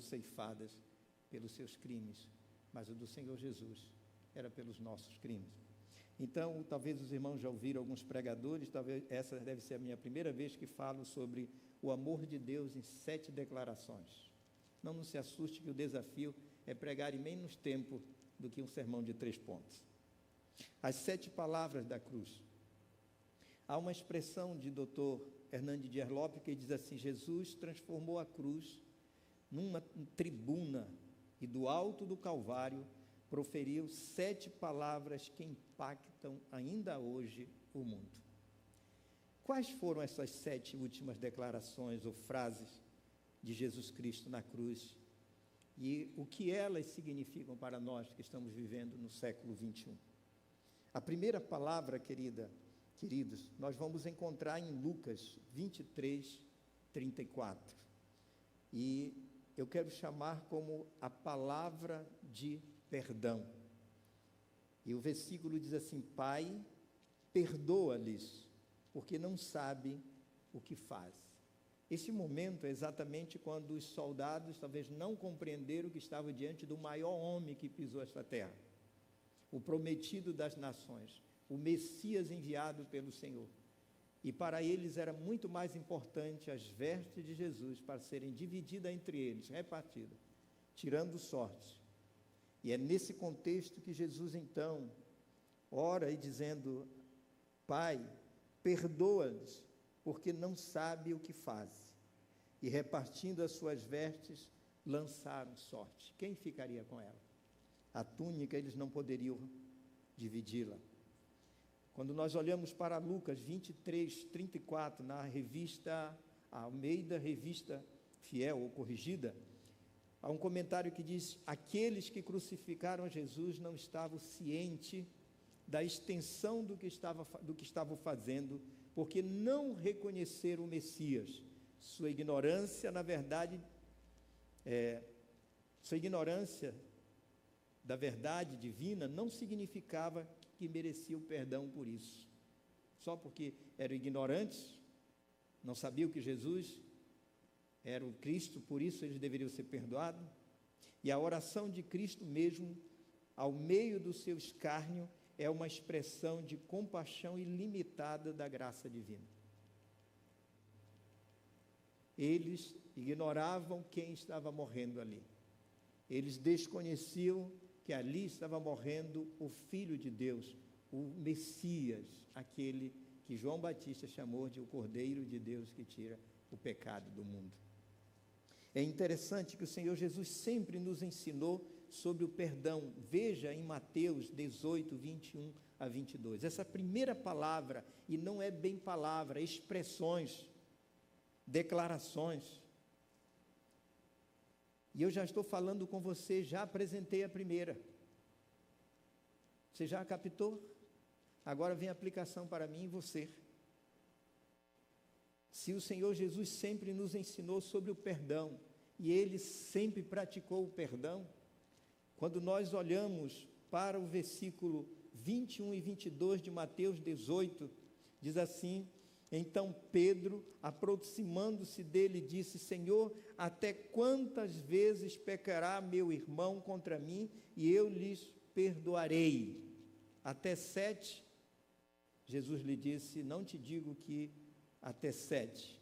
ceifadas pelos seus crimes, mas o do Senhor Jesus era pelos nossos crimes. Então, talvez os irmãos já ouviram alguns pregadores, talvez essa deve ser a minha primeira vez que falo sobre o amor de Deus em 7 declarações. Não se assuste que o desafio é pregar em menos tempo do que um sermão de 3 pontos. As 7 palavras da cruz. Há uma expressão de Dr. Hernandes Dias Lopes que diz assim: Jesus transformou a cruz numa tribuna e do alto do Calvário proferiu 7 palavras que impactam ainda hoje o mundo. Quais foram essas 7 últimas declarações ou frases de Jesus Cristo na cruz e o que elas significam para nós que estamos vivendo no século 21? A primeira palavra, queridos, nós vamos encontrar em Lucas 23, 34. E eu quero chamar como a palavra de perdão. E o versículo diz assim: Pai, perdoa-lhes, porque não sabem o que faz. Esse momento é exatamente quando os soldados talvez não compreenderam que estava diante do maior homem que pisou esta terra, o prometido das nações, o Messias enviado pelo Senhor. E para eles era muito mais importante as vestes de Jesus para serem divididas entre eles, repartidas, tirando sorte. E é nesse contexto que Jesus então ora e dizendo: Pai, perdoa-lhes, porque não sabe o que faz. E repartindo as suas vestes, lançaram sorte. Quem ficaria com ela? A túnica eles não poderiam dividi-la. Quando nós olhamos para Lucas 23, 34, na revista Almeida, revista fiel ou corrigida, há um comentário que diz: aqueles que crucificaram Jesus não estavam cientes da extensão do que estavam fazendo, porque não reconheceram o Messias. Sua ignorância, na verdade, sua ignorância da verdade divina não significava que mereciam perdão por isso. Só porque eram ignorantes, não sabiam que Jesus era o Cristo, por isso eles deveriam ser perdoados. E a oração de Cristo mesmo, ao meio do seu escárnio, é uma expressão de compaixão ilimitada da graça divina. Eles ignoravam quem estava morrendo ali. Eles desconheciam que ali estava morrendo o Filho de Deus, o Messias, aquele que João Batista chamou de o Cordeiro de Deus que tira o pecado do mundo. É interessante que o Senhor Jesus sempre nos ensinou sobre o perdão. Veja em Mateus 18, 21 a 22. Essa primeira palavra, e não é bem palavra, expressões, declarações. E eu já estou falando com você, já apresentei a primeira. Você já captou? Agora vem a aplicação para mim e você. Se o Senhor Jesus sempre nos ensinou sobre o perdão, e Ele sempre praticou o perdão, quando nós olhamos para o versículo 21 e 22 de Mateus 18, diz assim: então Pedro, aproximando-se dele, disse: Senhor, até quantas vezes pecará meu irmão contra mim, e eu lhes perdoarei? Até 7? Jesus lhe disse: não te digo que até 7,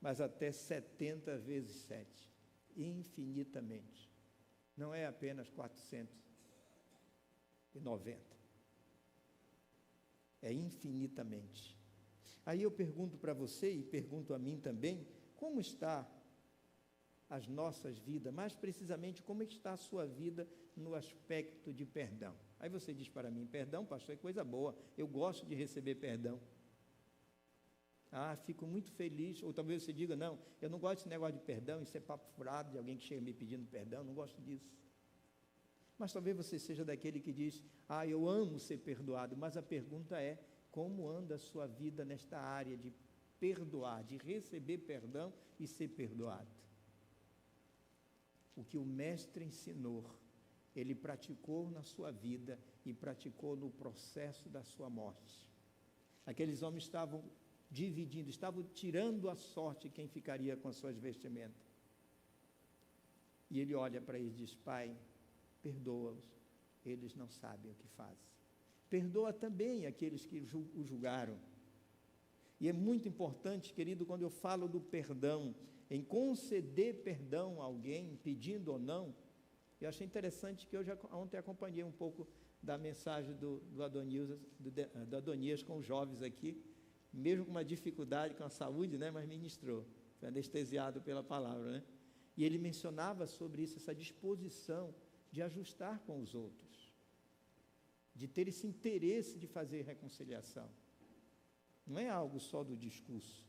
mas até 70 vezes 7, infinitamente. Não é apenas 490, é infinitamente. Aí eu pergunto para você e pergunto a mim também: como está as nossas vidas, mais precisamente como está a sua vida no aspecto de perdão? Aí você diz para mim: perdão, pastor, é coisa boa, eu gosto de receber perdão. Fico muito feliz. Ou talvez você diga: não, eu não gosto desse negócio de perdão, isso é papo furado de alguém que chega me pedindo perdão, não gosto disso. Mas talvez você seja daquele que diz: eu amo ser perdoado. Mas a pergunta é: como anda a sua vida nesta área de perdoar, de receber perdão e ser perdoado? O que o Mestre ensinou, Ele praticou na sua vida e praticou no processo da sua morte. Aqueles homens estavam dividindo, estavam tirando a sorte quem ficaria com as suas vestimentas. E ele olha para ele e diz: Pai, perdoa-os, eles não sabem o que fazem. Perdoa também aqueles que o julgaram. E é muito importante, querido, quando eu falo do perdão, em conceder perdão a alguém, pedindo ou não. Eu achei interessante que eu já ontem acompanhei um pouco da mensagem do Adonias com os jovens aqui, mesmo com uma dificuldade com a saúde, né, mas ministrou, foi anestesiado pela palavra, né? E ele mencionava sobre isso, essa disposição de ajustar com os outros, de ter esse interesse de fazer reconciliação. Não é algo só do discurso.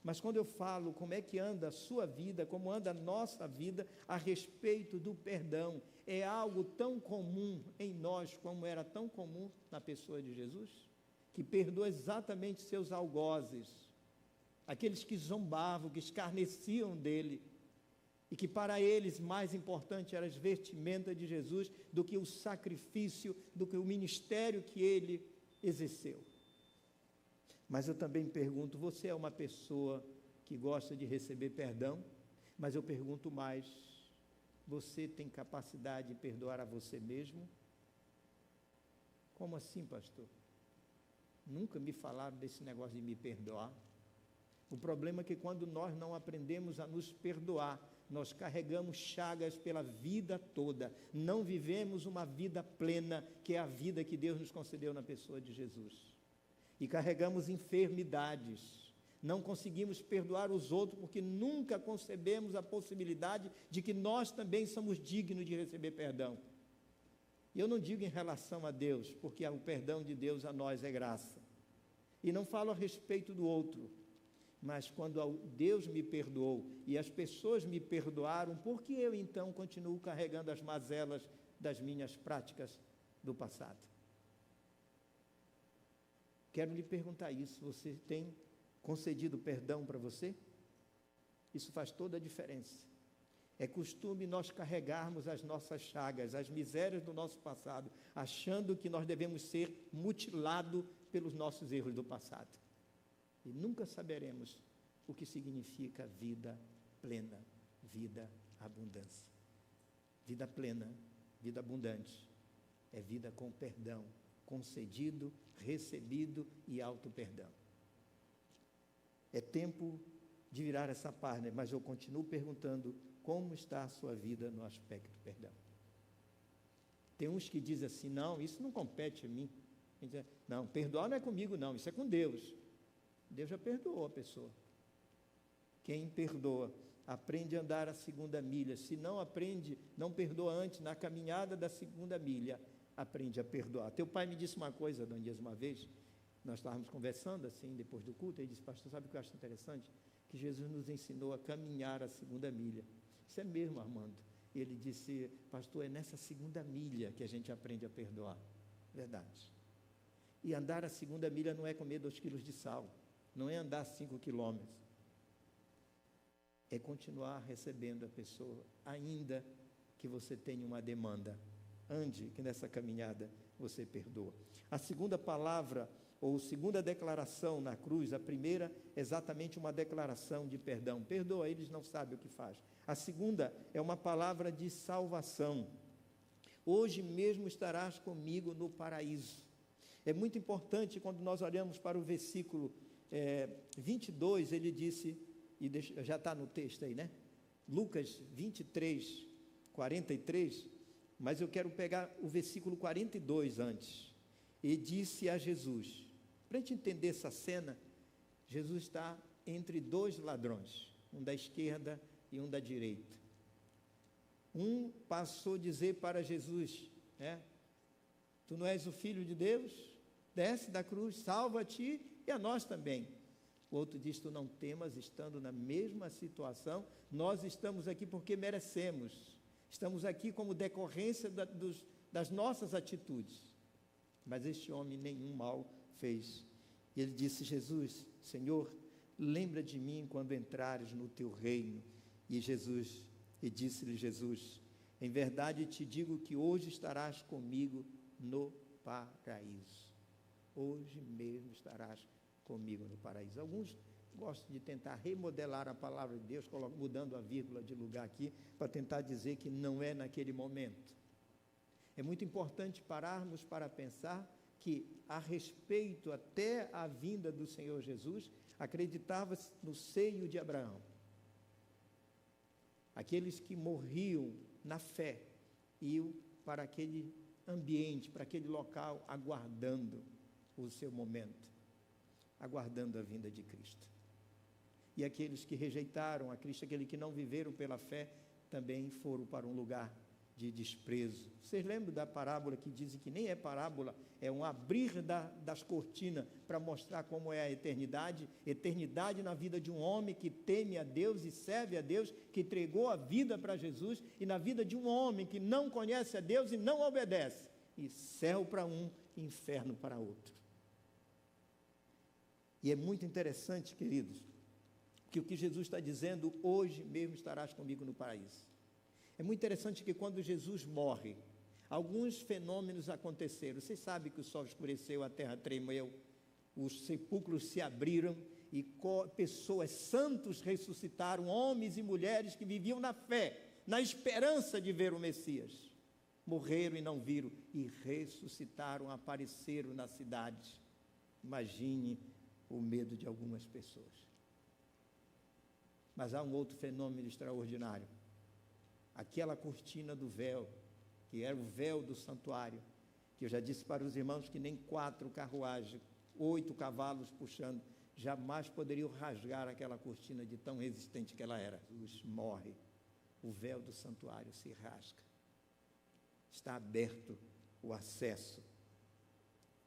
Mas quando eu falo como é que anda a sua vida, como anda a nossa vida a respeito do perdão, é algo tão comum em nós, como era tão comum na pessoa de Jesus, que perdoa exatamente seus algozes, aqueles que zombavam, que escarneciam dele, e que para eles mais importante eram as vestimentas de Jesus do que o sacrifício, do que o ministério que ele exerceu. Mas eu também pergunto, você é uma pessoa que gosta de receber perdão? Mas eu pergunto mais, você tem capacidade de perdoar a você mesmo? Como assim, pastor? Nunca me falaram desse negócio de me perdoar. O problema é que quando nós não aprendemos a nos perdoar, nós carregamos chagas pela vida toda, não vivemos uma vida plena, que é a vida que Deus nos concedeu na pessoa de Jesus. E carregamos enfermidades, não conseguimos perdoar os outros, porque nunca concebemos a possibilidade de que nós também somos dignos de receber perdão. E eu não digo em relação a Deus, porque o perdão de Deus a nós é graça. E não falo a respeito do outro, mas quando Deus me perdoou e as pessoas me perdoaram, por que eu então continuo carregando as mazelas das minhas práticas do passado? Quero lhe perguntar isso, você tem concedido perdão para você? Isso faz toda a diferença. É costume nós carregarmos as nossas chagas, as misérias do nosso passado, achando que nós devemos ser mutilados pelos nossos erros do passado. E nunca saberemos o que significa vida plena, vida abundância. Vida plena, vida abundante, é vida com perdão, concedido, recebido e auto-perdão. É tempo de virar essa página, mas eu continuo perguntando, como está a sua vida no aspecto perdão? Tem uns que dizem assim, não, isso não compete a mim. Não, perdoar não é comigo não, isso é com Deus. Deus já perdoou a pessoa. Quem perdoa, aprende a andar a segunda milha. Se não aprende, não perdoa antes, na caminhada da segunda milha, aprende a perdoar. Teu pai me disse uma coisa, Dona Dias, uma vez, nós estávamos conversando assim, depois do culto, ele disse, pastor, sabe o que eu acho interessante? Que Jesus nos ensinou a caminhar a segunda milha. Isso é mesmo, Armando. E ele disse, pastor, é nessa segunda milha que a gente aprende a perdoar. Verdade. E andar a segunda milha não é comer 2 quilos de sal, não é andar 5 quilômetros. É continuar recebendo a pessoa, ainda que você tenha uma demanda. Ande, que nessa caminhada você perdoa. A segunda palavra, ou segunda declaração na cruz, a primeira, exatamente uma declaração de perdão. Perdoa, eles não sabem o que faz. A segunda é uma palavra de salvação. Hoje mesmo estarás comigo no paraíso. É muito importante quando nós olhamos para o versículo 22, ele disse, e já está no texto aí, né? Lucas 23, 43, mas eu quero pegar o versículo 42 antes. E disse a Jesus, para a gente entender essa cena, Jesus está entre 2 ladrões, um da esquerda e um da direita. Um passou a dizer para Jesus, tu não és o Filho de Deus? Desce da cruz, salva-te e a nós também. O outro diz, tu não temas, estando na mesma situação, nós estamos aqui porque merecemos, estamos aqui como decorrência das nossas atitudes, mas este homem nenhum mal fez. E ele disse, Jesus, Senhor, lembra de mim quando entrares no teu reino. E disse-lhe Jesus, em verdade te digo que hoje estarás comigo no paraíso. Hoje mesmo estarás comigo no paraíso. Alguns gosto de tentar remodelar a palavra de Deus, mudando a vírgula de lugar aqui, para tentar dizer que não é naquele momento. É muito importante pararmos para pensar que, a respeito até a vinda do Senhor Jesus, acreditava-se no seio de Abraão. Aqueles que morriam na fé iam para aquele ambiente, para aquele local, aguardando o seu momento, aguardando a vinda de Cristo. E aqueles que rejeitaram a Cristo, aqueles que não viveram pela fé, também foram para um lugar de desprezo. Vocês lembram da parábola que dizem que nem é parábola, é um abrir das cortinas para mostrar como é a eternidade? Eternidade na vida de um homem que teme a Deus e serve a Deus, que entregou a vida para Jesus, e na vida de um homem que não conhece a Deus e não obedece. E céu para um, inferno para outro. E é muito interessante, queridos, que o que Jesus está dizendo, hoje mesmo estarás comigo no paraíso. É muito interessante que quando Jesus morre, alguns fenômenos aconteceram. Vocês sabem que o sol escureceu, a terra tremeu, os sepulcros se abriram e pessoas, santos ressuscitaram, homens e mulheres que viviam na fé, na esperança de ver o Messias. Morreram e não viram, e ressuscitaram, apareceram na cidade. Imagine o medo de algumas pessoas. Mas há um outro fenômeno extraordinário. Aquela cortina do véu, que era o véu do santuário, que eu já disse para os irmãos que nem 4 carruagens, 8 cavalos puxando, jamais poderiam rasgar aquela cortina de tão resistente que ela era. Jesus morre, o véu do santuário se rasga. Está aberto o acesso.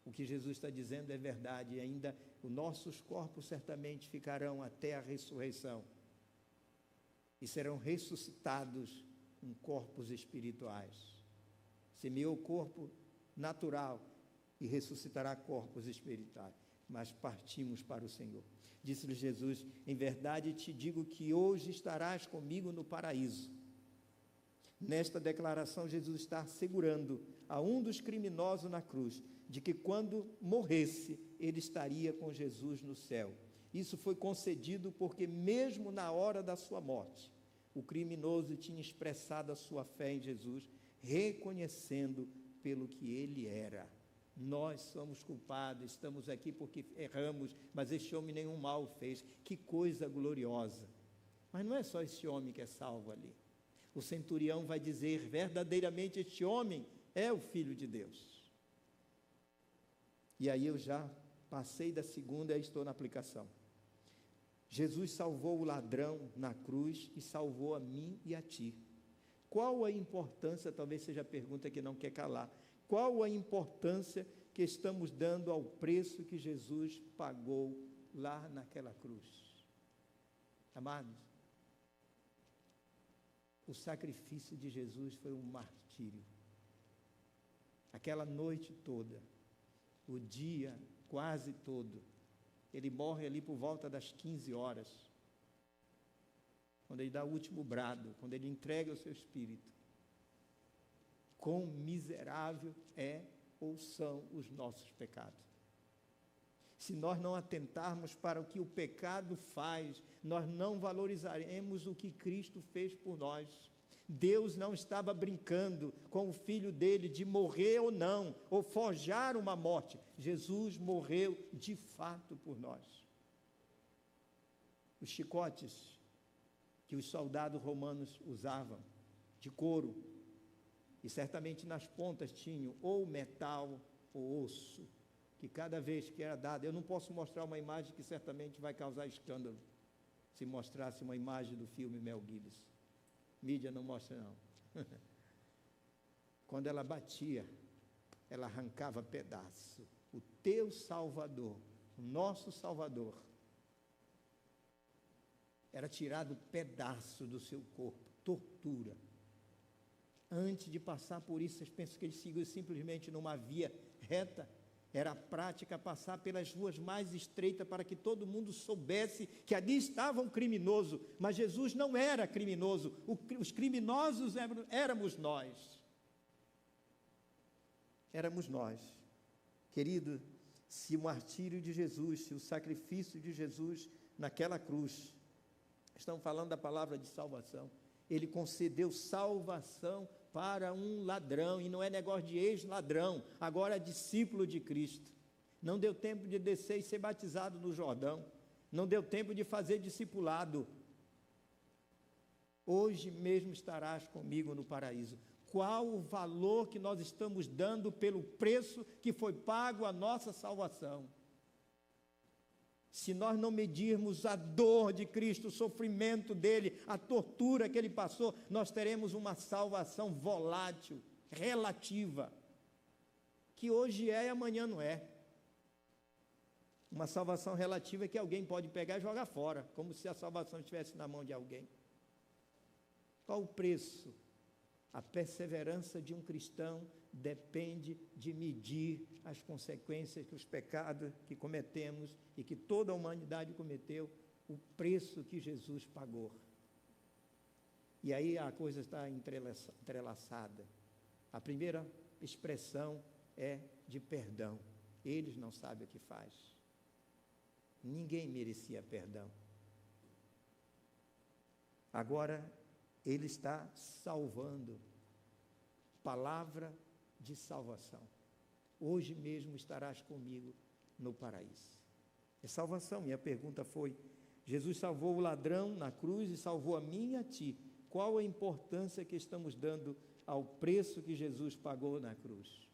O que Jesus está dizendo é verdade, e ainda os nossos corpos certamente ficarão até a ressurreição, e serão ressuscitados em corpos espirituais. Semeou o corpo natural e ressuscitará corpos espirituais. Mas partimos para o Senhor. Disse-lhe Jesus: em verdade te digo que hoje estarás comigo no paraíso. Nesta declaração, Jesus está assegurando a um dos criminosos na cruz de que quando morresse, ele estaria com Jesus no céu. Isso foi concedido porque mesmo na hora da sua morte, o criminoso tinha expressado a sua fé em Jesus, reconhecendo pelo que ele era. Nós somos culpados, estamos aqui porque erramos, mas este homem nenhum mal fez. Que coisa gloriosa! Mas não é só esse homem que é salvo ali. O centurião vai dizer, verdadeiramente este homem é o Filho de Deus. E aí eu já passei da segunda e estou na aplicação. Jesus salvou o ladrão na cruz e salvou a mim e a ti. Qual a importância, talvez seja a pergunta que não quer calar, qual a importância que estamos dando ao preço que Jesus pagou lá naquela cruz? Amados, o sacrifício de Jesus foi um martírio. Aquela noite toda, o dia quase todo, ele morre ali por volta das 15 horas, quando ele dá o último brado, quando ele entrega o seu espírito. Quão miserável é ou são os nossos pecados. Se nós não atentarmos para o que o pecado faz, nós não valorizaremos o que Cristo fez por nós. Deus não estava brincando com o Filho dele de morrer ou não, ou forjar uma morte. Jesus morreu de fato por nós. Os chicotes que os soldados romanos usavam, de couro, e certamente nas pontas tinham ou metal ou osso, que cada vez que era dado, eu não posso mostrar uma imagem que certamente vai causar escândalo, se mostrasse uma imagem do filme Mel Gibson. Mídia não mostra não. Quando ela batia, ela arrancava pedaço. O teu Salvador, o nosso Salvador, era tirado pedaço do seu corpo, tortura. Antes de passar por isso, vocês pensam que ele seguiu simplesmente numa via reta? Era a prática passar pelas ruas mais estreitas para que todo mundo soubesse que ali estava um criminoso, mas Jesus não era criminoso, os criminosos éramos nós. Éramos nós. Querido, se o martírio de Jesus, se o sacrifício de Jesus naquela cruz. Estamos falando da palavra de salvação. Ele concedeu salvação para um ladrão, e não é negócio de ex-ladrão, agora é discípulo de Cristo. Não deu tempo de descer e ser batizado no Jordão, não deu tempo de fazer discipulado. Hoje mesmo estarás comigo no paraíso. Qual o valor que nós estamos dando pelo preço que foi pago a nossa salvação? Se nós não medirmos a dor de Cristo, o sofrimento dele, a tortura que ele passou, nós teremos uma salvação volátil, relativa, que hoje é e amanhã não é. Uma salvação relativa que alguém pode pegar e jogar fora, como se a salvação estivesse na mão de alguém. Qual o preço? A perseverança de um cristão depende de medir as consequências que os pecados que cometemos e que toda a humanidade cometeu, o preço que Jesus pagou. E aí a coisa está entrelaçada. A primeira expressão é de perdão. Eles não sabem o que faz. Ninguém merecia perdão. Agora, ele está salvando. Palavra de salvação. Hoje mesmo estarás comigo no paraíso. É salvação. Minha pergunta foi: Jesus salvou o ladrão na cruz e salvou a mim e a ti. Qual a importância que estamos dando ao preço que Jesus pagou na cruz?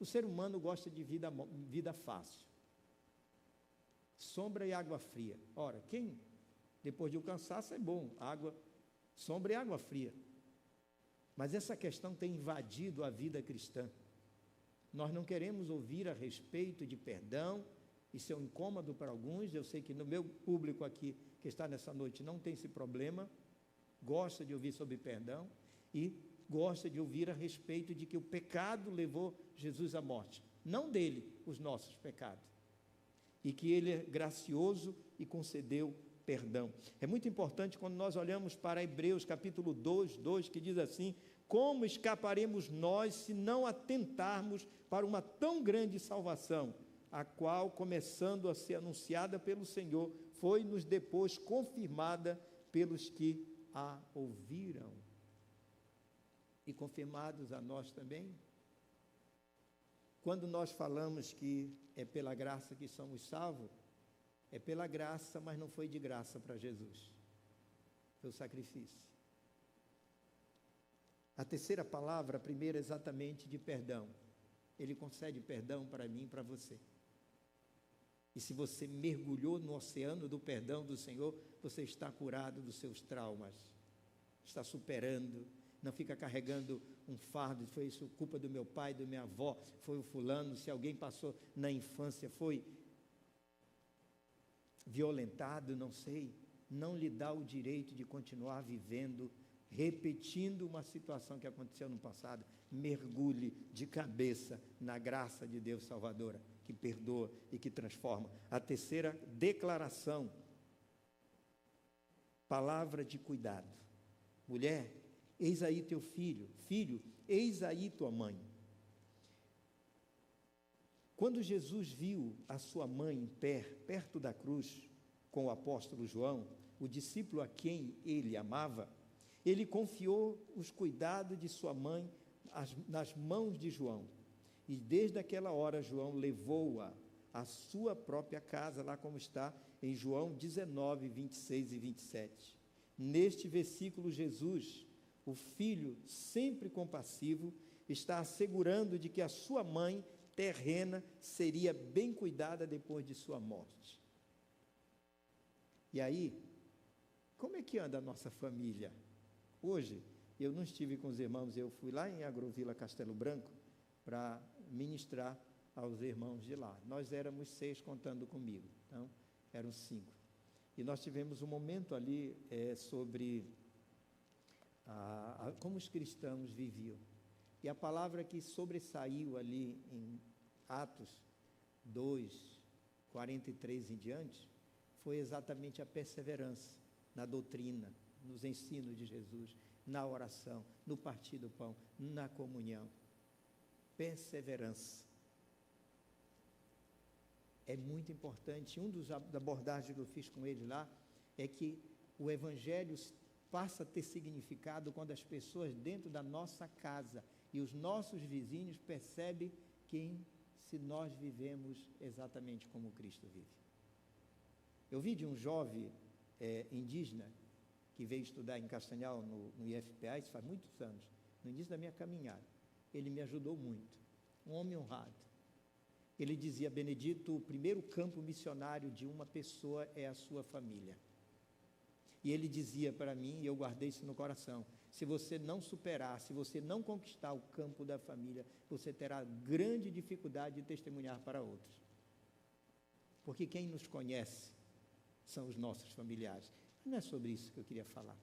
O ser humano gosta de vida fácil. Sombra e água fria. Ora, quem depois de um cansaço é bom, sombra e água fria. Mas essa questão tem invadido a vida cristã. Nós não queremos ouvir a respeito de perdão. Isso é um incômodo para alguns. Eu sei que no meu público aqui, que está nessa noite, não tem esse problema. Gosta de ouvir sobre perdão e gosta de ouvir a respeito de que o pecado levou Jesus à morte. Não dele, os nossos pecados. E que ele é gracioso e concedeu perdão. É muito importante quando nós olhamos para Hebreus capítulo 2, que diz assim: como escaparemos nós se não atentarmos para uma tão grande salvação, a qual, começando a ser anunciada pelo Senhor, foi-nos depois confirmada pelos que a ouviram. E confirmados a nós também. Quando nós falamos que é pela graça que somos salvos, é pela graça, mas não foi de graça para Jesus. Foi o sacrifício. A terceira palavra, a primeira exatamente de perdão. Ele concede perdão para mim e para você. E se você mergulhou no oceano do perdão do Senhor, você está curado dos seus traumas. Está superando. Não fica carregando um fardo, foi isso culpa do meu pai, da minha avó, foi o fulano, se alguém passou na infância, foi violentado, não sei, não lhe dá o direito de continuar vivendo, repetindo uma situação que aconteceu no passado. Mergulhe de cabeça na graça de Deus salvadora, que perdoa e que transforma. A terceira declaração, palavra de cuidado. Mulher, eis aí teu filho. Filho, eis aí tua mãe. Quando Jesus viu a sua mãe em pé, perto da cruz, com o apóstolo João, o discípulo a quem ele amava, ele confiou os cuidados de sua mãe nas mãos de João. E desde aquela hora, João levou-a à sua própria casa, lá como está em João 19, 26 e 27. Neste versículo, Jesus, o filho sempre compassivo, está assegurando de que a sua mãe terrena seria bem cuidada depois de sua morte. E aí, como é que anda a nossa família? Hoje, eu não estive com os irmãos, eu fui lá em Agrovila, Castelo Branco, para ministrar aos irmãos de lá. Nós éramos 6 contando comigo, então eram 5. E nós tivemos um momento ali sobre como os cristãos viviam. E a palavra que sobressaiu ali em Atos 2, 43 em diante, foi exatamente a perseverança na doutrina, nos ensinos de Jesus, na oração, no partir do pão, na comunhão. Perseverança. é muito importante. Um dos abordagens que eu fiz com ele lá é que o Evangelho passa a ter significado quando as pessoas dentro da nossa casa e os nossos vizinhos percebem se nós vivemos exatamente como Cristo vive. Eu vi de um jovem indígena que veio estudar em Castanhal, no IFPA, isso faz muitos anos, no início da minha caminhada. Ele me ajudou muito, um homem honrado. Ele dizia: Benedito, o primeiro campo missionário de uma pessoa é a sua família. E ele dizia para mim, e eu guardei isso no coração: se você não superar, se você não conquistar o campo da família, você terá grande dificuldade de testemunhar para outros. Porque quem nos conhece são os nossos familiares. Não é sobre isso que eu queria falar.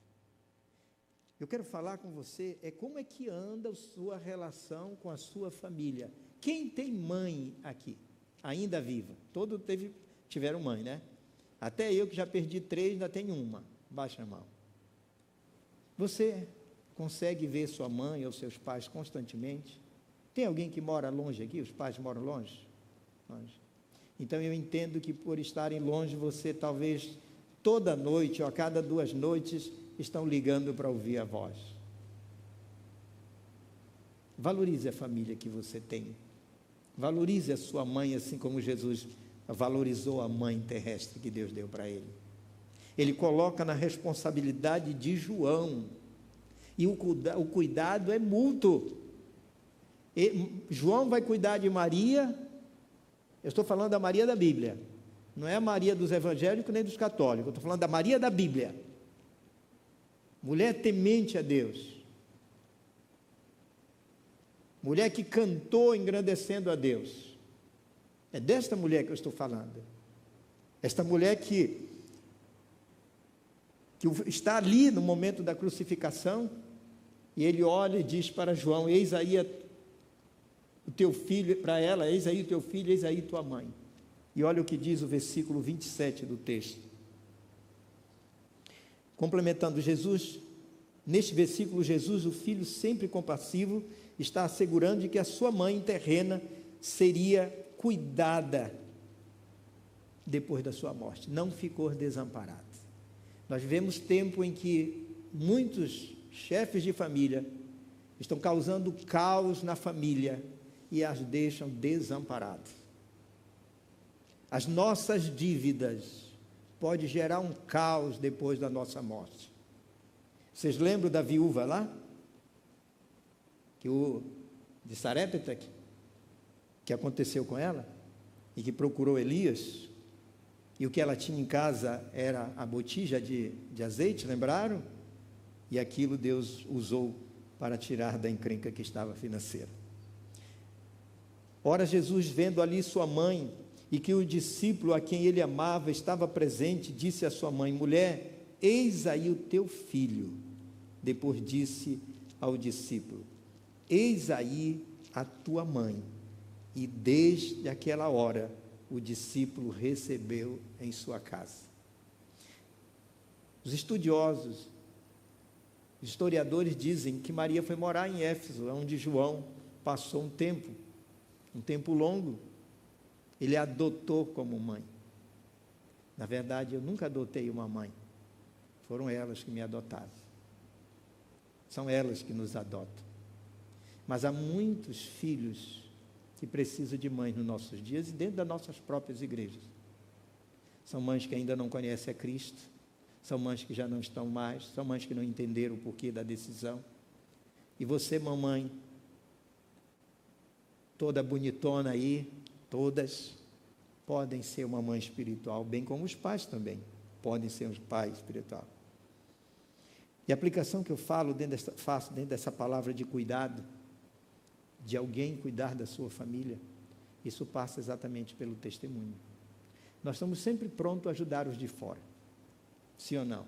Eu quero falar com você como é que anda a sua relação com a sua família. Quem tem mãe aqui, ainda viva? Todos tiveram mãe, né? Até eu que já perdi 3, ainda tenho uma. Baixa a mão. Você consegue ver sua mãe ou seus pais constantemente? Tem alguém que mora longe aqui? Os pais moram longe? Longe. Então eu entendo que por estarem longe, você talvez toda noite ou a cada 2 noites estão ligando para ouvir a voz. Valorize a família que você tem. Valorize a sua mãe, assim como Jesus valorizou a mãe terrestre que Deus deu para ele. Ele coloca na responsabilidade de João. E o cuidado é mútuo. João vai cuidar de Maria. Eu estou falando da Maria da Bíblia. Não é a Maria dos evangélicos nem dos católicos. Eu estou falando da Maria da Bíblia. Mulher temente a Deus. Mulher que cantou engrandecendo a Deus. É desta mulher que eu estou falando. Esta mulher que está ali no momento da crucificação, e ele olha e diz para João: eis aí o teu filho, para ela: eis aí o teu filho, eis aí tua mãe. E olha o que diz o versículo 27 do texto. Complementando Jesus, neste versículo, Jesus, o filho sempre compassivo, está assegurando de que a sua mãe terrena seria cuidada depois da sua morte, não ficou desamparada. Nós vivemos tempo em que muitos chefes de família estão causando caos na família e as deixam desamparadas. As nossas dívidas podem gerar um caos depois da nossa morte. Vocês lembram da viúva lá? De Sarepta, que aconteceu com ela? E que procurou Elias? E o que ela tinha em casa era a botija de azeite, lembraram? E aquilo Deus usou para tirar da encrenca que estava financeira. Ora, Jesus, vendo ali sua mãe, e que o discípulo a quem ele amava estava presente, disse à sua mãe: mulher, eis aí o teu filho. Depois disse ao discípulo: eis aí a tua mãe. E desde aquela hora, o discípulo recebeu em sua casa. Os estudiosos, os historiadores dizem que Maria foi morar em Éfeso, onde João passou um tempo longo. Ele a adotou como mãe. Na verdade, eu nunca adotei uma mãe. Foram elas que me adotaram. São elas que nos adotam. Mas há muitos filhos que precisam de mães nos nossos dias e dentro das nossas próprias igrejas. São mães que ainda não conhecem a Cristo, são mães que já não estão mais, são mães que não entenderam o porquê da decisão. E você, mamãe, toda bonitona aí, todas podem ser uma mãe espiritual, bem como os pais também podem ser um pai espiritual. E a aplicação que eu faço dentro dessa palavra de cuidado, de alguém cuidar da sua família, isso passa exatamente pelo testemunho. Nós estamos sempre prontos a ajudar os de fora, sim ou não?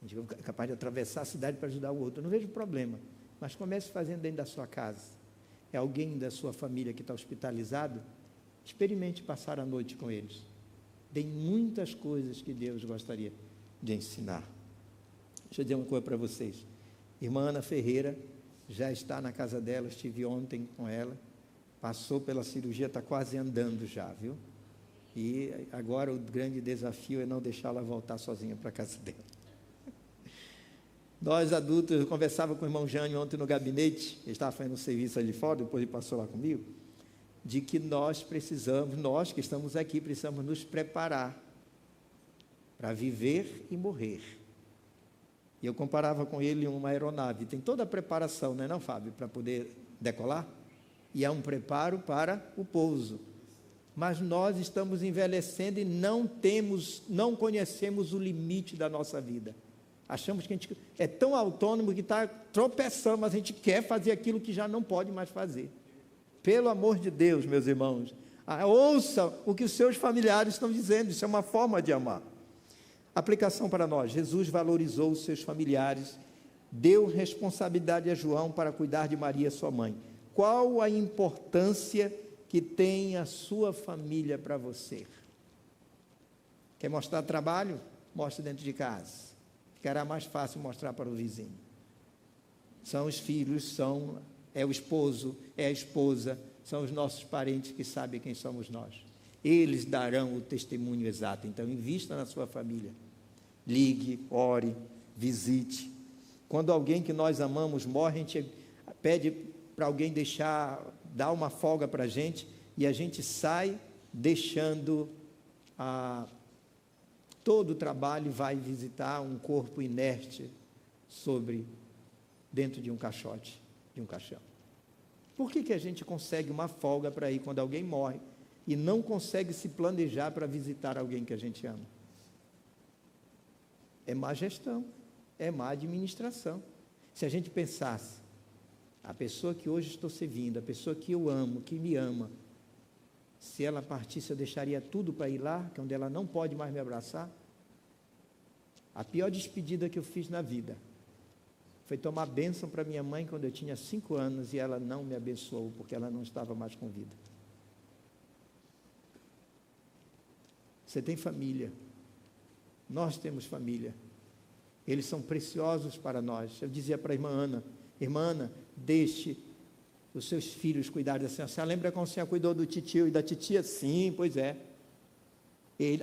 A gente é capaz de atravessar a cidade para ajudar o outro, eu não vejo problema, mas comece fazendo dentro da sua casa. É alguém da sua família que está hospitalizado, experimente passar a noite com eles. Tem muitas coisas que Deus gostaria de ensinar. Deixa eu dizer uma coisa para vocês. Irmã Ana Ferreira já está na casa dela, estive ontem com ela. Passou pela cirurgia, está quase andando já, viu? E agora o grande desafio é não deixá-la voltar sozinha para a casa dela. Nós adultos, eu conversava com o irmão Jânio ontem no gabinete, ele estava fazendo um serviço ali fora, depois ele passou lá comigo, de que nós precisamos, nós que estamos aqui, precisamos nos preparar para viver e morrer. E eu comparava com ele uma aeronave, tem toda a preparação, não é não, Fábio, para poder decolar? E é um preparo para o pouso. Mas nós estamos envelhecendo e não conhecemos o limite da nossa vida. Achamos que a gente é tão autônomo que está tropeçando, mas a gente quer fazer aquilo que já não pode mais fazer. Pelo amor de Deus, meus irmãos, ouça o que os seus familiares estão dizendo, isso é uma forma de amar. Aplicação para nós: Jesus valorizou os seus familiares, deu responsabilidade a João para cuidar de Maria, sua mãe. Qual a importância que tem a sua família para você? Quer mostrar trabalho? Mostre dentro de casa. Ficará mais fácil mostrar para o vizinho. São os filhos, é o esposo, é a esposa, são os nossos parentes que sabem quem somos nós. Eles darão o testemunho exato. Então, invista na sua família. Ligue, ore, visite. Quando alguém que nós amamos morre, a gente pede para alguém dar uma folga para a gente, e a gente sai deixando todo o trabalho e vai visitar um corpo inerte dentro de um caixote, de um caixão. Por que a gente consegue uma folga para ir quando alguém morre e não consegue se planejar para visitar alguém que a gente ama? É má gestão, é má administração. Se a gente pensasse, a pessoa que hoje estou servindo, a pessoa que eu amo, que me ama, se ela partisse, eu deixaria tudo para ir lá, que é onde ela não pode mais me abraçar. A pior despedida que eu fiz na vida foi tomar bênção para minha mãe quando eu tinha 5 anos e ela não me abençoou, porque ela não estava mais com vida. Você tem família, nós temos família, eles são preciosos para nós. Eu dizia para a irmã Ana, deixe os seus filhos cuidarem da senhora. A senhora lembra como a senhora cuidou do titio e da titia? Sim, pois é.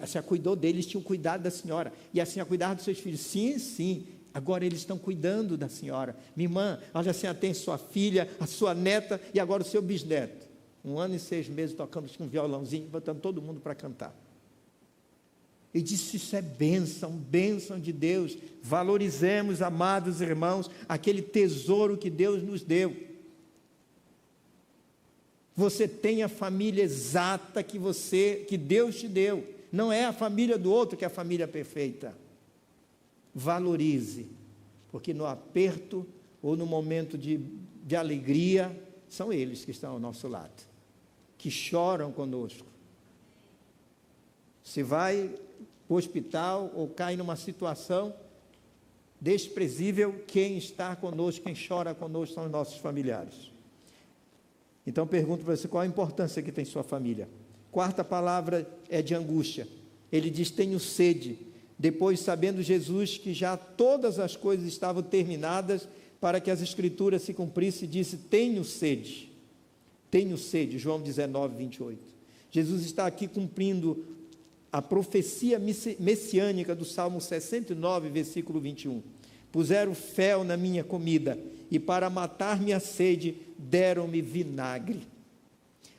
A senhora cuidou deles, tinham cuidado da senhora. E a senhora cuidava dos seus filhos? Sim, sim. Agora eles estão cuidando da senhora. Minha irmã, olha, a senhora tem sua filha, a sua neta e agora o seu bisneto. 1 ano e 6 meses tocando com um violãozinho, botando todo mundo para cantar. E disse: isso é bênção de Deus. Valorizemos, amados irmãos, aquele tesouro que Deus nos deu. Você tem a família exata que Deus te deu. Não é a família do outro que é a família perfeita. Valorize, porque no aperto ou no momento de alegria, são eles que estão ao nosso lado, que choram conosco. Se vai para o hospital ou cai numa situação desprezível, quem está conosco, quem chora conosco são os nossos familiares. Então pergunto para você, qual a importância que tem sua família? Quarta palavra é de angústia. Ele diz: tenho sede. Depois, sabendo Jesus que já todas as coisas estavam terminadas para que as Escrituras se cumprissem, disse: tenho sede. Tenho sede. João 19, 28. Jesus está aqui cumprindo a profecia messiânica do Salmo 69, versículo 21. Puseram fel na minha comida e para matar minha sede deram-me vinagre.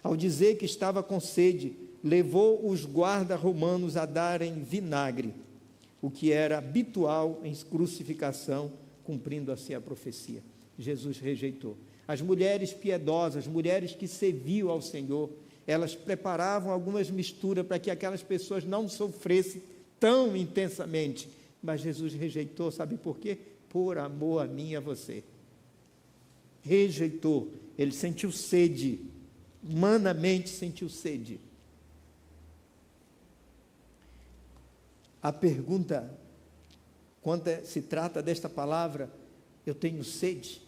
Ao dizer que estava com sede, levou os guardas romanos a darem vinagre, o que era habitual em crucificação, cumprindo assim a profecia. Jesus rejeitou. As mulheres piedosas, mulheres que serviam ao Senhor, elas preparavam algumas misturas para que aquelas pessoas não sofressem tão intensamente, mas Jesus rejeitou, sabe por quê? Por amor a mim e a você. Rejeitou. Ele sentiu sede, humanamente sentiu sede. A pergunta, quando se trata desta palavra, eu tenho sede,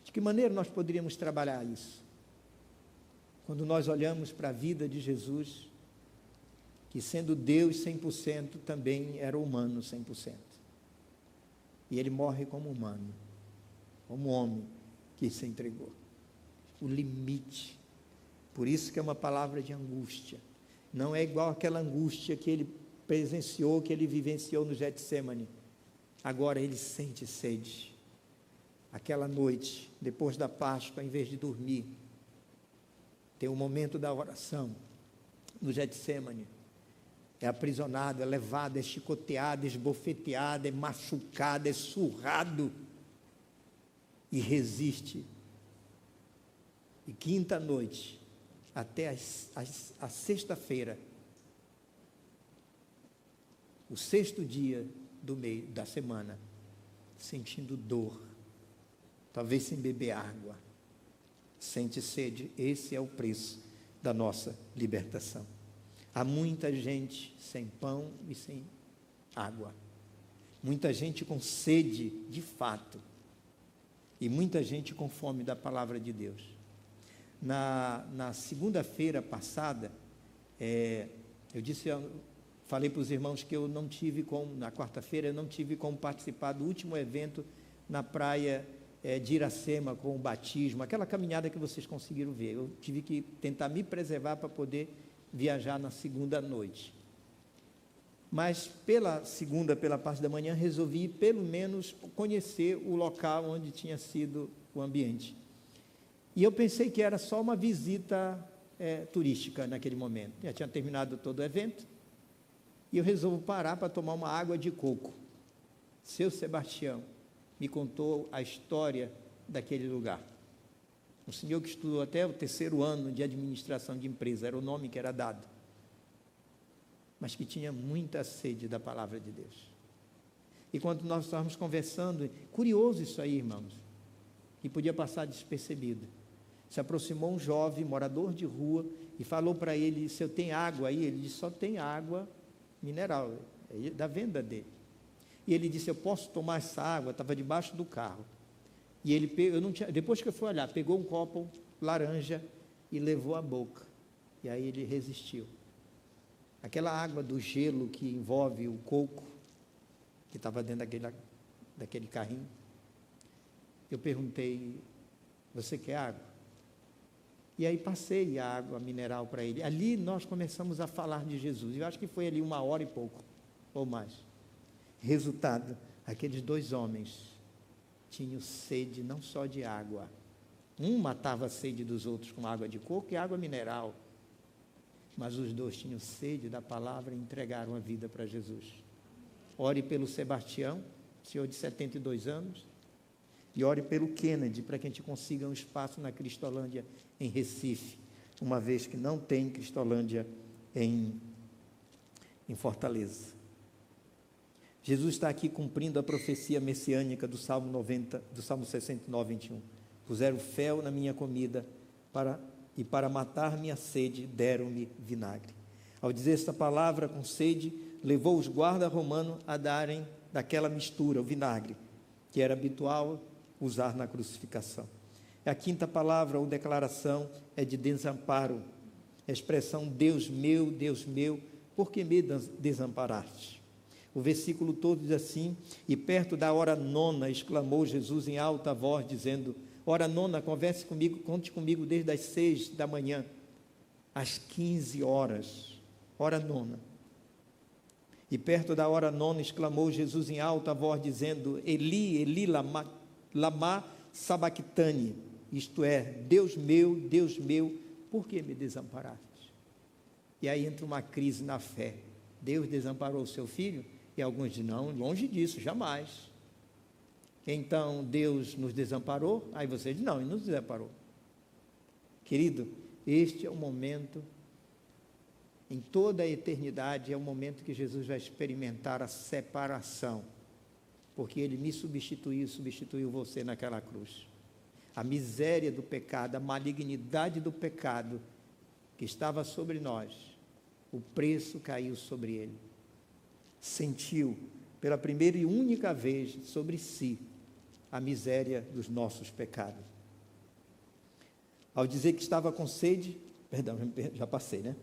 de que maneira nós poderíamos trabalhar isso? Quando nós olhamos para a vida de Jesus, que sendo Deus 100%, também era humano 100%. E ele morre como humano, como homem que se entregou. o limite. Por isso que é uma palavra de angústia. Não é igual àquela angústia que ele presenciou, que ele vivenciou no Getsêmani. Agora ele sente sede. Aquela noite, depois da Páscoa, em vez de dormir, tem o momento da oração no Getsêmani. É aprisionado, é levado, é chicoteado, é esbofeteado, é machucado, é surrado e resiste. E quinta noite, até a sexta-feira, o sexto dia do mês, da semana, sentindo dor, talvez sem beber água, sente sede. Esse é o preço da nossa libertação. Há muita gente sem pão e sem água, muita gente com sede de fato, e muita gente com fome da palavra de Deus. Na segunda-feira passada, falei para os irmãos que eu não tive como, na quarta-feira, eu não tive como participar do último evento na praia de Iracema, com o batismo, aquela caminhada que vocês conseguiram ver. Eu tive que tentar me preservar para poder viajar na segunda noite. Mas pela parte da manhã, resolvi pelo menos conhecer o local onde tinha sido o ambiente. E eu pensei que era só uma visita turística naquele momento. Já tinha terminado todo o evento, e eu resolvo parar para tomar uma água de coco. Seu Sebastião me contou a história daquele lugar. Um senhor que estudou até o 3º ano de administração de empresa, era o nome que era dado, mas que tinha muita sede da palavra de Deus. E quando nós estávamos conversando, curioso isso aí, irmãos, que podia passar despercebido, se aproximou um jovem, morador de rua, e falou para ele: se eu tenho água aí? Ele disse: só tem água mineral, é da venda dele. E ele disse: eu posso tomar essa água? Estava debaixo do carro. E ele depois que eu fui olhar, pegou um copo laranja e levou à boca. E aí ele resistiu. Aquela água do gelo que envolve o coco, que estava dentro daquele carrinho. Eu perguntei: você quer água? E aí passei a água mineral para ele. Ali nós começamos a falar de Jesus. Eu acho que foi ali 1 hora e pouco, ou mais. Resultado, aqueles 2 homens tinham sede não só de água. Um matava a sede dos outros com água de coco e água mineral. Mas os 2 tinham sede da palavra e entregaram a vida para Jesus. Ore pelo Sebastião, senhor de 72 anos, e ore pelo Kennedy, para que a gente consiga um espaço na Cristolândia em Recife, uma vez que não tem Cristolândia em Fortaleza. Jesus está aqui cumprindo a profecia messiânica do Salmo 69, 21. Puseram fel na minha comida e para matar minha sede deram-me vinagre. Ao dizer esta palavra com sede, levou os guardas romanos a darem daquela mistura, o vinagre, que era habitual usar na crucificação. A quinta palavra ou declaração é de desamparo. A expressão: Deus meu, por que me desamparaste? O versículo todo diz assim: e perto da hora 9, exclamou Jesus em alta voz, dizendo: hora 9, conte comigo desde as 6 da manhã, às 15 horas, hora 9. E perto da hora 9, exclamou Jesus em alta voz, dizendo: Eli, Eli, lama sabactani, isto é, Deus meu, por que me desamparaste? E aí entra uma crise na fé. Deus desamparou o seu filho? E alguns dizem: não, longe disso, jamais. Então Deus nos desamparou? Aí você diz: não, ele nos desamparou. Querido, este é o momento, em toda a eternidade, é o momento que Jesus vai experimentar a separação, porque ele me substituiu você naquela cruz. A miséria do pecado, a malignidade do pecado que estava sobre nós, o preço caiu sobre ele. Sentiu pela primeira e única vez sobre si a miséria dos nossos pecados. Ao dizer que estava com sede, já passei, né?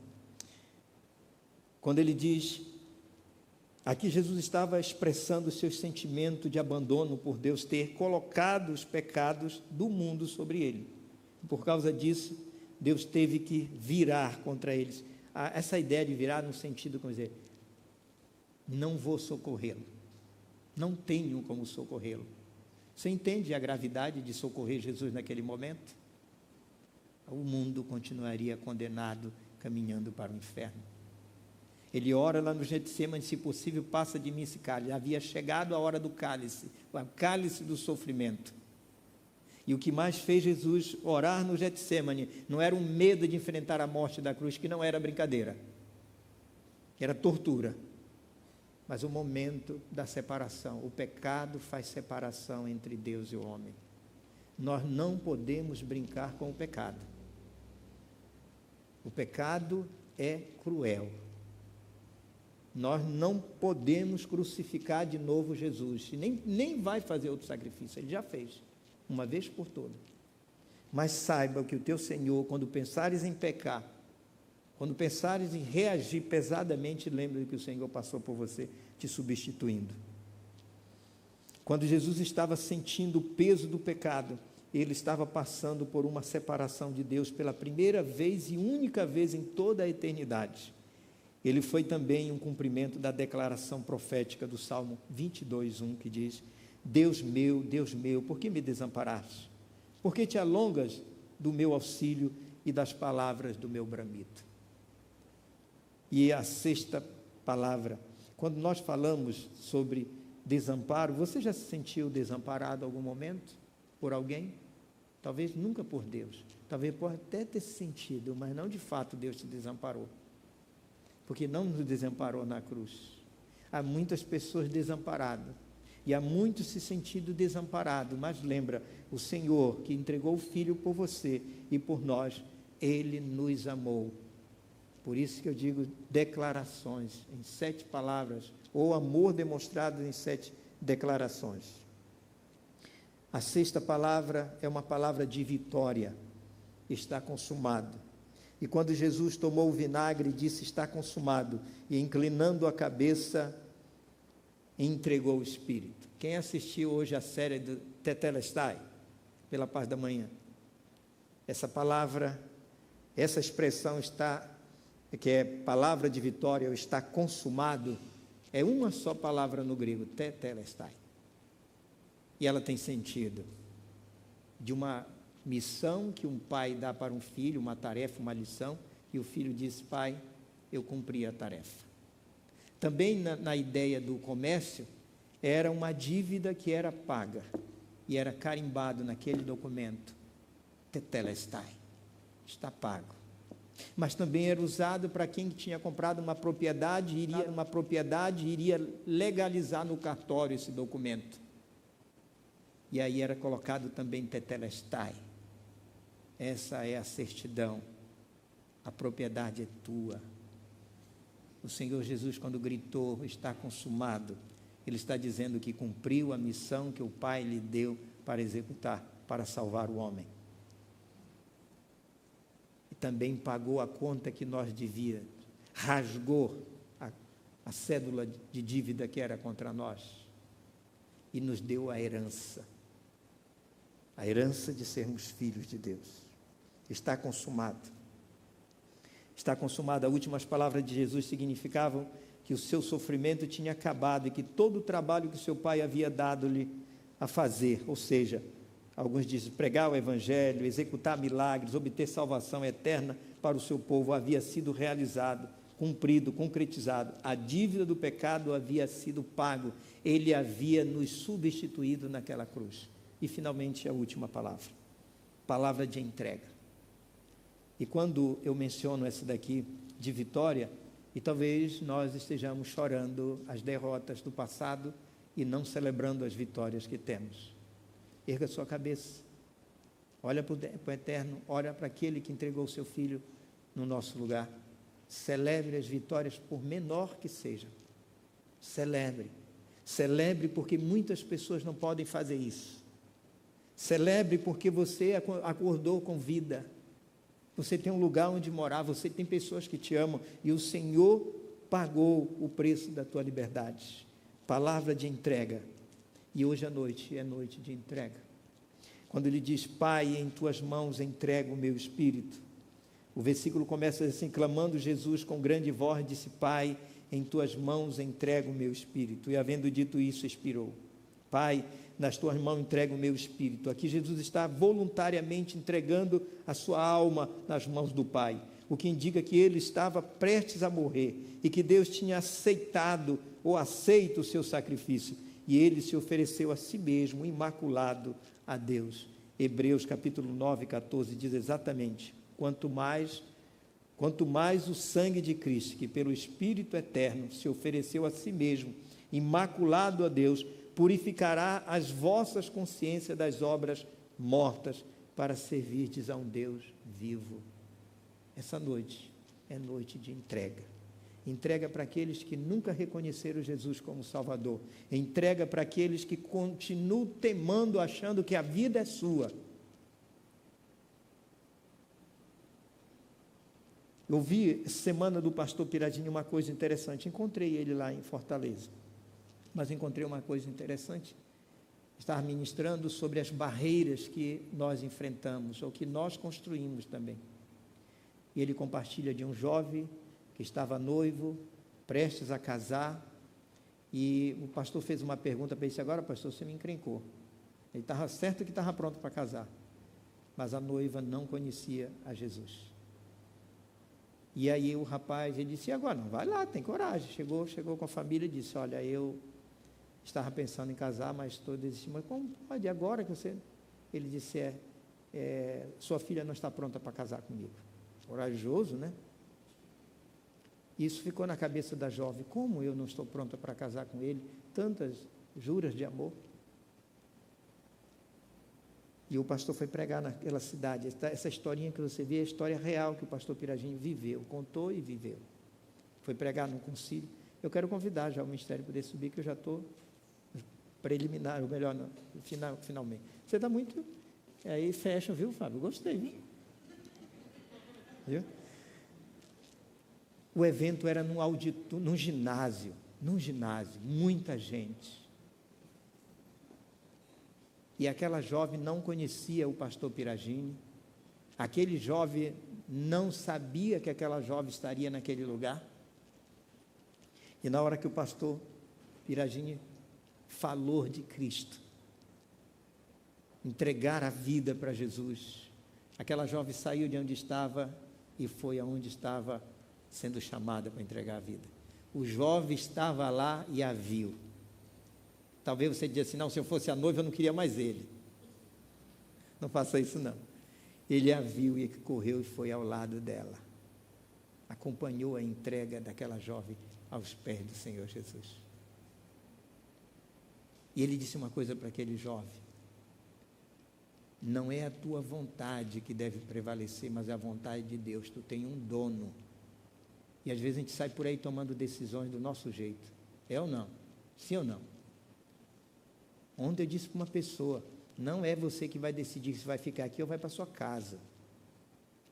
Quando ele diz, aqui Jesus estava expressando o seu sentimento de abandono por Deus ter colocado os pecados do mundo sobre ele. Por causa disso, Deus teve que virar contra eles. Essa ideia de virar no sentido, como dizer, não vou socorrê-lo, não tenho como socorrê-lo. Você entende a gravidade de socorrer Jesus naquele momento? O mundo continuaria condenado, caminhando para o inferno. Ele ora lá no Getsemane, se possível, passa de mim esse cálice. Havia chegado a hora do cálice, o cálice do sofrimento. E o que mais fez Jesus orar no Getsemane não era um medo de enfrentar a morte da cruz, que não era brincadeira, era tortura, mas o momento da separação. O pecado faz separação entre Deus e o homem. Nós não podemos brincar com o pecado. O pecado é cruel. Nós não podemos crucificar de novo Jesus, nem vai fazer outro sacrifício, ele já fez, uma vez por todas. Mas saiba que o teu Senhor, quando pensares em pecar, quando pensares em reagir pesadamente, lembre que o Senhor passou por você, te substituindo. Quando Jesus estava sentindo o peso do pecado, ele estava passando por uma separação de Deus pela primeira vez e única vez em toda a eternidade. Ele foi também um cumprimento da declaração profética do Salmo 22:1, que diz: Deus meu, por que me desamparaste? Por que te alongas do meu auxílio e das palavras do meu bramido? E a sexta palavra, quando nós falamos sobre desamparo, você já se sentiu desamparado em algum momento? Por alguém? Talvez nunca por Deus. Talvez pode até ter se sentido, mas não de fato Deus te desamparou. Porque não nos desamparou na cruz. Há muitas pessoas desamparadas. E há muitos se sentindo desamparados. Mas lembra, o Senhor que entregou o Filho por você e por nós, Ele nos amou. Por isso que eu digo declarações, em 7 palavras, ou amor demonstrado em 7 declarações. A sexta palavra é uma palavra de vitória. Está consumado. E quando Jesus tomou o vinagre, disse: está consumado, e inclinando a cabeça, entregou o Espírito. Quem assistiu hoje a série do Tetelestai, pela Paz da Manhã? Essa palavra, essa expressão está, que é palavra de vitória, ou está consumado, é uma só palavra no grego, Tetelestai. E ela tem sentido de uma missão que um pai dá para um filho, uma tarefa, uma lição, e o filho diz: pai, eu cumpri a tarefa. Também na ideia do comércio, era uma dívida que era paga, e era carimbado naquele documento, Tetelestai, está pago. Mas também era usado para quem tinha comprado uma propriedade, iria legalizar no cartório esse documento. E aí era colocado também Tetelestai. Essa é a certidão, a propriedade é tua. O Senhor Jesus, quando gritou, está consumado, Ele está dizendo que cumpriu a missão que o Pai lhe deu para executar, para salvar o homem. E também pagou a conta que nós devíamos, rasgou a cédula de dívida que era contra nós, e nos deu a herança de sermos filhos de Deus. Está consumado. Está consumado. As últimas palavras de Jesus significavam que o seu sofrimento tinha acabado e que todo o trabalho que seu Pai havia dado-lhe a fazer, ou seja, alguns dizem pregar o Evangelho, executar milagres, obter salvação eterna para o seu povo, havia sido realizado, cumprido, concretizado. A dívida do pecado havia sido pago. Ele havia nos substituído naquela cruz. E finalmente a última palavra, palavra de entrega. E quando eu menciono essa daqui de vitória, e talvez nós estejamos chorando as derrotas do passado e não celebrando as vitórias que temos. Erga sua cabeça, olha para o eterno, olha para aquele que entregou o seu filho no nosso lugar. Celebre as vitórias, por menor que seja. Celebre porque muitas pessoas não podem fazer isso. Celebre porque você acordou com vida. Você tem um lugar onde morar, você tem pessoas que te amam, e o Senhor pagou o preço da tua liberdade. Palavra de entrega. E hoje à noite é noite de entrega. quando ele diz: Pai, em tuas mãos entrego o meu espírito. O versículo começa assim: clamando Jesus com grande voz, disse: Pai, em tuas mãos entrego o meu espírito. E havendo dito isso, expirou. Pai, nas tuas mãos entrego o meu espírito. Aqui Jesus está voluntariamente entregando a sua alma nas mãos do Pai, o que indica que ele estava prestes a morrer e que Deus tinha aceitado ou aceito o seu sacrifício, e ele se ofereceu a si mesmo, imaculado, a Deus. Hebreus capítulo 9, 14 diz exatamente: quanto mais o sangue de Cristo, que pelo Espírito eterno se ofereceu a si mesmo, imaculado a Deus, purificará as vossas consciências das obras mortas, para servirdes a um Deus vivo. Essa noite é noite de entrega. Entrega para aqueles que nunca reconheceram Jesus como Salvador. Entrega para aqueles que continuam temendo, achando que a vida é sua. Eu vi semana do pastor Piradinho uma coisa interessante. Encontrei ele lá em Fortaleza. Mas encontrei uma coisa interessante. Estava ministrando sobre as barreiras que nós enfrentamos, ou que nós construímos também. E ele compartilha de um jovem que estava noivo, prestes a casar, e o pastor fez uma pergunta para ele: agora, pastor, você me encrencou. Ele estava certo que estava pronto para casar, mas a noiva não conhecia a Jesus. E aí o rapaz, ele disse: agora, não, vai lá, tem coragem. Chegou com a família e disse: olha, eu estava pensando em casar, mas estou desistindo. Mas como pode agora que você... Ele disse: sua filha não está pronta para casar comigo. Corajoso, né? Isso ficou na cabeça da jovem: como eu não estou pronta para casar com ele? Tantas juras de amor. E o pastor foi pregar naquela cidade. Essa historinha que você vê é a história real que o pastor Piradinho viveu, contou e viveu. Foi pregar num concílio. Eu quero convidar já o ministério para poder subir, que eu já estou preliminar, ou melhor, finalmente. Você está muito... Aí fecha, viu, Fábio? Gostei, viu? O evento era num ginásio, muita gente. E aquela jovem não conhecia o pastor Piragini, aquele jovem não sabia que aquela jovem estaria naquele lugar. E na hora que o pastor Piragini falou de Cristo, entregar a vida para Jesus, aquela jovem saiu de onde estava e foi aonde estava sendo chamada para entregar a vida. O jovem estava lá e a viu. Talvez você diga assim: não, se eu fosse a noiva eu não queria mais ele. Não faça isso não. Ele a viu e correu e foi ao lado dela. Acompanhou a entrega daquela jovem aos pés do Senhor Jesus. E ele disse uma coisa para aquele jovem: não é a tua vontade que deve prevalecer, mas é a vontade de Deus. Tu tem um dono. E às vezes a gente sai por aí tomando decisões do nosso jeito. É ou não? Sim ou não? Ontem eu disse para uma pessoa: não é você que vai decidir se vai ficar aqui ou vai para sua casa.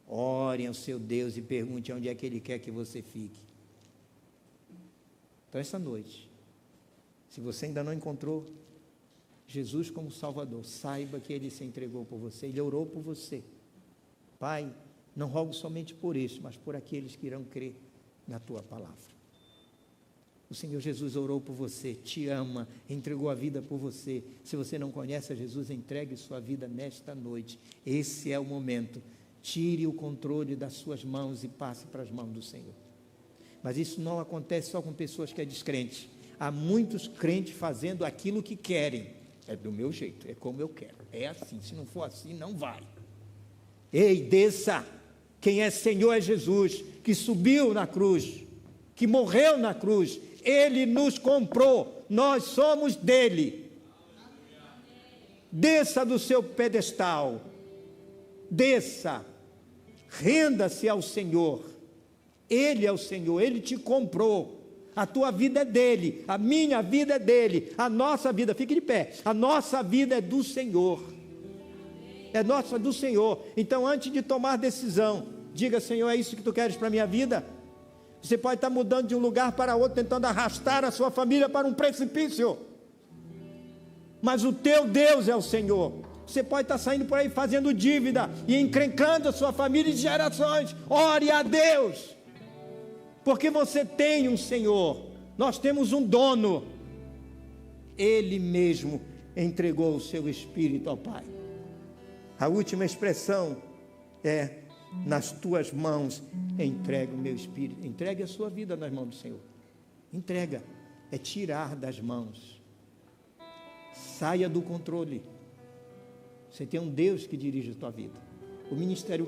Orem ao seu Deus e pergunte onde é que Ele quer que você fique. Então, essa noite, se você ainda não encontrou Jesus como Salvador, saiba que Ele se entregou por você, Ele orou por você. Pai, não rogo somente por isso, mas por aqueles que irão crer na Tua palavra. O Senhor Jesus orou por você, te ama, entregou a vida por você. Se você não conhece a Jesus, entregue sua vida nesta noite. Esse é o momento. Tire o controle das suas mãos e passe para as mãos do Senhor. Mas isso não acontece só com pessoas que é descrente. Há muitos crentes fazendo aquilo que querem. É do meu jeito, é como eu quero. É assim, se não for assim, não vai. Ei, desça! Quem é Senhor é Jesus, que subiu na cruz, que morreu na cruz. Ele nos comprou, nós somos dele. Desça do seu pedestal, desça, renda-se ao Senhor. Ele é o Senhor, Ele te comprou. A tua vida é dele, a minha vida é dele, a nossa vida, fique de pé, a nossa vida é do Senhor. É nossa, do Senhor. Então, antes de tomar decisão, diga: Senhor, é isso que tu queres para a minha vida? Você pode estar mudando de um lugar para outro, tentando arrastar a sua família para um precipício, mas o teu Deus é o Senhor. Você pode estar saindo por aí fazendo dívida e encrencando a sua família de gerações. Ore a Deus, porque você tem um Senhor. Nós temos um dono. Ele mesmo entregou o seu Espírito ao Pai. A última expressão é: nas tuas mãos entrego o meu Espírito. Entregue a sua vida nas mãos do Senhor. Entrega é tirar das mãos. Saia do controle. Você tem um Deus que dirige a tua vida. O ministério